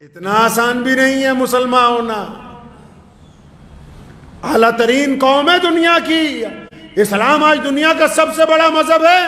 اتنا آسان بھی نہیں ہے مسلمان ہونا. اعلیٰ ترین قوم ہے دنیا کی. اسلام آج دنیا کا سب سے بڑا مذہب ہے.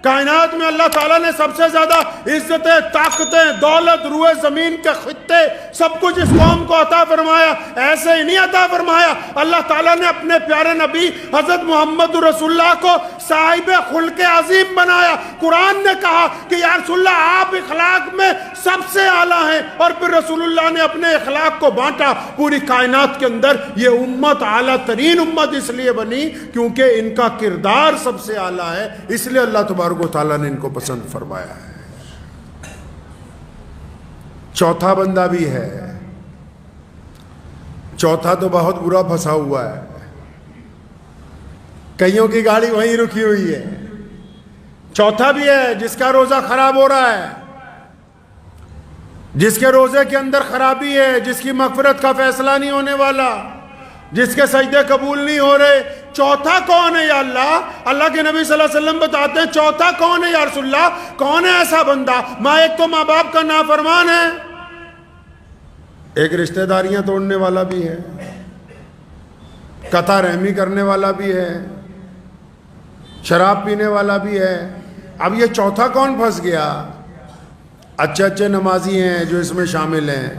کائنات میں اللہ تعالیٰ نے سب سے زیادہ عزتیں، طاقتیں، دولت، روئے زمین کے خطے سب کچھ اس قوم کو عطا فرمایا. ایسے ہی نہیں عطا فرمایا. اللہ تعالیٰ نے اپنے پیارے نبی حضرت محمد رسول اللہ کو صاحب خلق عظیم بنایا. قرآن نے کہا کہ یا رسول اللہ آپ اخلاق میں سب سے اعلیٰ ہیں، اور پھر رسول اللہ نے اپنے اخلاق کو بانٹا پوری کائنات کے اندر. یہ امت اعلیٰ ترین امت اس لیے بنی کیونکہ ان کا کردار سب سے اعلیٰ ہے، اس لیے اللہ تبارک و تعالیٰ نے ان کو پسند فرمایا ہے. چوتھا بندہ بھی ہے. چوتھا تو بہت برا پھنسا ہوا ہے. کئیوں کی گاڑی وہیں رکی ہوئی ہے. چوتھا بھی ہے جس کا روزہ خراب ہو رہا ہے، جس کے روزے کے اندر خرابی ہے، جس کی مغفرت کا فیصلہ نہیں ہونے والا، جس کے سجدے قبول نہیں ہو رہے. چوتھا کون ہے یا اللہ؟ اللہ کے نبی صلی اللہ علیہ وسلم بتاتے ہیں چوتھا کون ہے یا رسول اللہ؟ کون ہے ایسا بندہ؟ ایک تو ماں باپ کا نافرمان ہے، ایک رشتہ داریاں توڑنے والا بھی ہے، قطع رحمی کرنے والا بھی ہے، شراب پینے والا بھی ہے. اب یہ چوتھا کون پھنس گیا؟ اچھے نمازی ہیں جو اس میں شامل ہیں.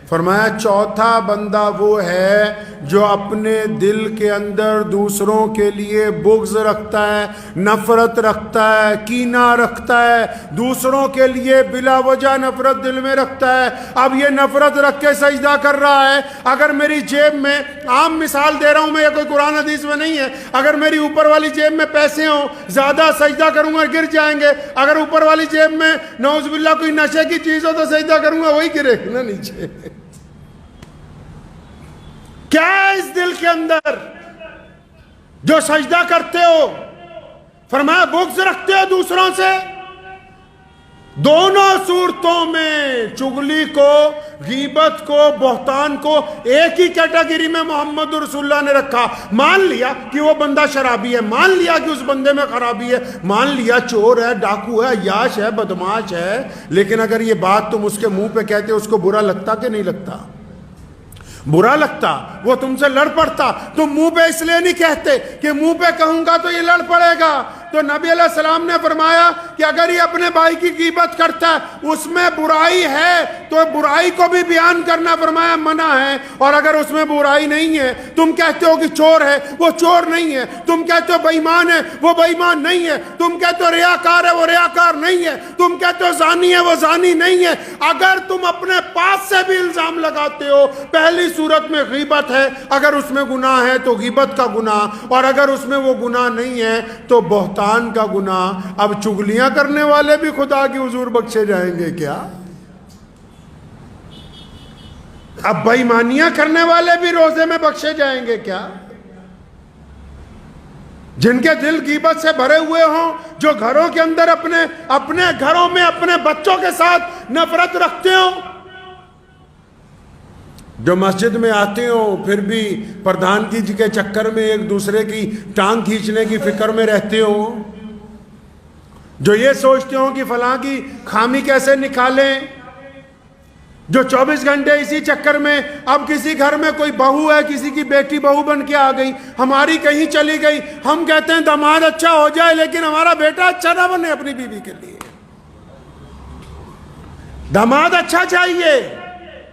فرمایا چوتھا بندہ وہ ہے جو اپنے دل کے اندر دوسروں کے لیے بغض رکھتا ہے، نفرت رکھتا ہے، کینہ رکھتا ہے، دوسروں کے لیے بلا وجہ نفرت دل میں رکھتا ہے. اب یہ نفرت رکھ کے سجدہ کر رہا ہے. اگر میری جیب میں، عام مثال دے رہا ہوں میں، یہ کوئی قرآن حدیث میں نہیں ہے، اگر میری اوپر والی جیب میں پیسے ہوں، زیادہ سجدہ کروں گا گر جائیں گے. اگر اوپر والی جیب میں نعوذ باللہ کوئی نشے کی چیز ہو تو سجدہ کروں گا، وہی گرے نا نیچے. کیا ہے اس دل کے اندر جو سجدہ کرتے ہو؟ فرمایا بغض رکھتے ہو دوسروں سے. دونوں صورتوں میں چغلی کو، غیبت کو، بہتان کو ایک ہی کیٹیگری میں محمد رسول اللہ نے رکھا. مان لیا کہ وہ بندہ شرابی ہے، مان لیا کہ اس بندے میں خرابی ہے، مان لیا چور ہے، ڈاکو ہے، عیاش ہے، بدماش ہے، لیکن اگر یہ بات تم اس کے منہ پہ کہتے اس کو برا لگتا کہ نہیں لگتا؟ برا لگتا. وہ تم سے لڑ پڑتا. تم منہ پہ اس لیے نہیں کہتے کہ منہ پہ کہوں گا تو یہ لڑ پڑے گا. تو نبی علیہ السلام نے فرمایا کہ اگر یہ اپنے بھائی کی غیبت کرتا ہے، اس میں برائی ہے تو برائی کو بھی بیان کرنا فرمایا منع ہے. اور اگر اس میں برائی نہیں ہے، تم کہتے ہو کہ چور ہے، وہ چور نہیں ہے. تم کہتے ہو بے ایمان ہے، وہ بے ایمان نہیں ہے. تم کہتے ہو ریاکار ہے، وہ ریاکار نہیں ہے. تم کہتے ہو زانی ہے، وہ زانی نہیں ہے. اگر تم اپنے پاس سے بھی الزام لگاتے ہو، پہلی صورت میں غیبت ہے، اگر اس میں گناہ ہے تو غیبت کا گناہ، اور اگر اس میں وہ گناہ نہیں ہے تو بہتان کا گناہ. اب چغلیاں کرنے والے بھی خدا کی حضور بخشے جائیں گے کیا؟ اب بے ایمانیاں کرنے والے بھی روزے میں بخشے جائیں گے کیا؟ جن کے دل غیبت سے بھرے ہوئے ہوں، جو گھروں کے اندر اپنے گھروں میں اپنے بچوں کے ساتھ نفرت رکھتے ہوں، جو مسجد میں آتے ہوں پھر بھی پردھان جی کے چکر میں ایک دوسرے کی ٹانگ کھینچنے کی فکر میں رہتے ہوں، جو یہ سوچتے ہوں کہ فلاں کی خامی کیسے نکالیں، جو 24 گھنٹے اسی چکر میں. اب کسی گھر میں کوئی بہو ہے، کسی کی بیٹی بہو بن کے آ گئی، ہماری کہیں چلی گئی، ہم کہتے ہیں داماد اچھا ہو جائے لیکن ہمارا بیٹا اچھا نہ بنے اپنی بیوی کے لیے. داماد اچھا چاہیے،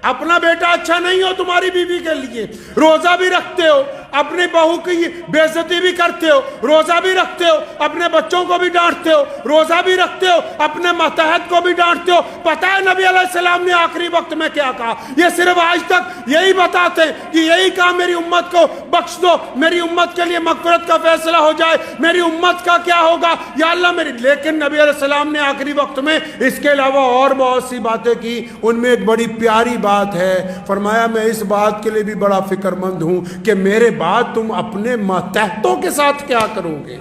اپنا بیٹا اچھا نہیں ہو تمہاری بیوی کے لیے. روزہ بھی رکھتے ہو، اپنی بہو کی بے عزتی بھی کرتے ہو، روزہ بھی رکھتے ہو، اپنے بچوں کو بھی ڈانٹتے ہو، روزہ بھی رکھتے ہو، اپنے ماتحت کو بھی ڈانٹتے ہو. پتہ ہے نبی علیہ السلام نے آخری وقت میں کیا کہا؟ یہ صرف آج تک یہی بتاتے ہیں کہ یہی کہا میری امت کو بخش دو، میری امت کے لیے مغفرت کا فیصلہ ہو جائے، میری امت کا کیا ہوگا یا اللہ میری. لیکن نبی علیہ السلام نے آخری وقت میں اس کے علاوہ اور بہت سی باتیں کی. ان میں ایک بڑی پیاری بات ہے. فرمایا میں اس بات کے لیے بھی بڑا فکر مند ہوں کہ میرے بعد تم اپنے ماتحتوں کے ساتھ کیا کرو گے،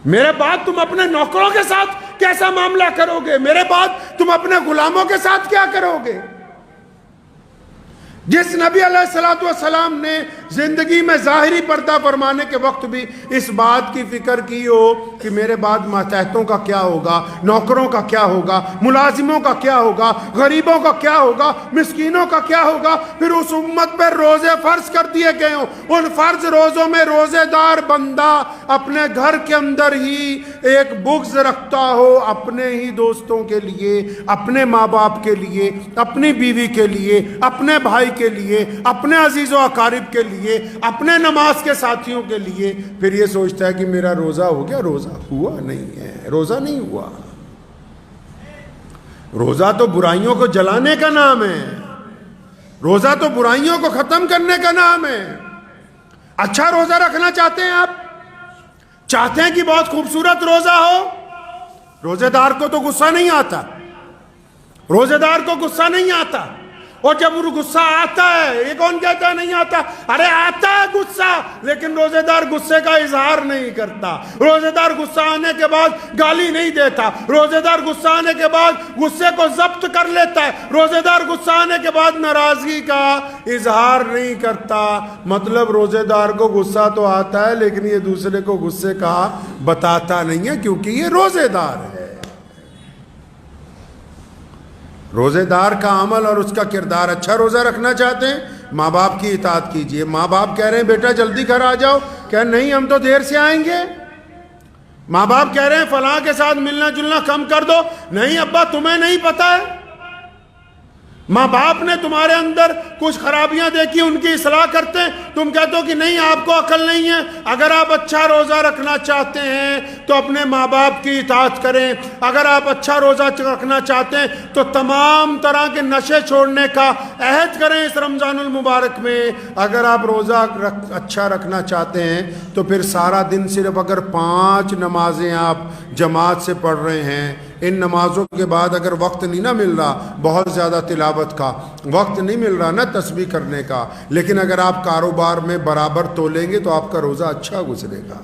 میرے بعد تم اپنے نوکروں کے ساتھ کیسا معاملہ کرو گے، میرے بعد تم اپنے غلاموں کے ساتھ کیا کرو گے. جس نبی علیہ السلام نے زندگی میں ظاہری پردہ فرمانے کے وقت بھی اس بات کی فکر کی ہو کہ میرے بعد ماتحتوں کا کیا ہوگا، نوکروں کا کیا ہوگا، ملازموں کا کیا ہوگا، غریبوں کا کیا ہوگا، مسکینوں کا کیا ہوگا۔ پھر اس امت پر روزے فرض کر دیے گئے ہوں، ان فرض روزوں میں روزے دار بندہ اپنے گھر کے اندر ہی ایک بغض رکھتا ہو اپنے ہی دوستوں کے لیے، اپنے ماں باپ کے لیے، اپنی بیوی کے لیے، اپنے بھائی کے لیے، اپنے عزیز و اقارب کے لیے، اپنے نماز کے ساتھیوں کے لیے، پھر یہ سوچتا ہے کہ میرا روزہ ہو گیا۔ روزہ ہوا نہیں ہے، روزہ نہیں ہوا۔ روزہ تو برائیوں کو جلانے کا نام ہے، روزہ تو برائیوں کو ختم کرنے کا نام ہے۔ اچھا روزہ رکھنا چاہتے ہیں آپ؟ چاہتے ہیں کہ بہت خوبصورت روزہ ہو؟ روزے دار کو تو غصہ نہیں آتا، روزے دار کو غصہ نہیں آتا، اور جب وہ غصہ آتا ہے، یہ کون کہتا ہے نہیں آتا؟ ارے آتا ہے غصہ، لیکن روزے دار غصے کا اظہار نہیں کرتا۔ روزے دار غصہ آنے کے بعد گالی نہیں دیتا، روزے دار غصہ آنے کے بعد غصے کو ضبط کر لیتا ہے، روزے دار غصہ آنے کے بعد ناراضگی کا اظہار نہیں کرتا۔ مطلب روزے دار کو غصہ تو آتا ہے لیکن یہ دوسرے کو غصے کا بتاتا نہیں ہے، کیونکہ یہ روزے دار ہے۔ روزے دار کا عمل اور اس کا کردار اچھا۔ روزہ رکھنا چاہتے ہیں، ماں باپ کی اطاعت کیجئے۔ ماں باپ کہہ رہے ہیں بیٹا جلدی گھر آ جاؤ، کہ نہیں ہم تو دیر سے آئیں گے۔ ماں باپ کہہ رہے ہیں فلاں کے ساتھ ملنا جلنا کم کر دو، نہیں ابا تمہیں نہیں پتا ہے۔ ماں باپ نے تمہارے اندر کچھ خرابیاں دیکھی، ان کی اصلاح کرتے ہیں، تم کہتے ہو کہ نہیں آپ کو عقل نہیں ہے۔ اگر آپ اچھا روزہ رکھنا چاہتے ہیں تو اپنے ماں باپ کی اطاعت کریں، اگر آپ اچھا روزہ رکھنا چاہتے ہیں تو تمام طرح کے نشے چھوڑنے کا عہد کریں اس رمضان المبارک میں۔ اگر آپ روزہ اچھا رکھنا چاہتے ہیں تو پھر سارا دن صرف اگر 5 نمازیں آپ جماعت سے پڑھ رہے ہیں، ان نمازوں کے بعد اگر وقت نہیں نہ مل رہا بہت زیادہ تلاوت کا، وقت نہیں مل رہا نہ تسبیح کرنے کا، لیکن اگر آپ کاروبار میں برابر تولیں گے تو آپ کا روزہ اچھا گزرے گا۔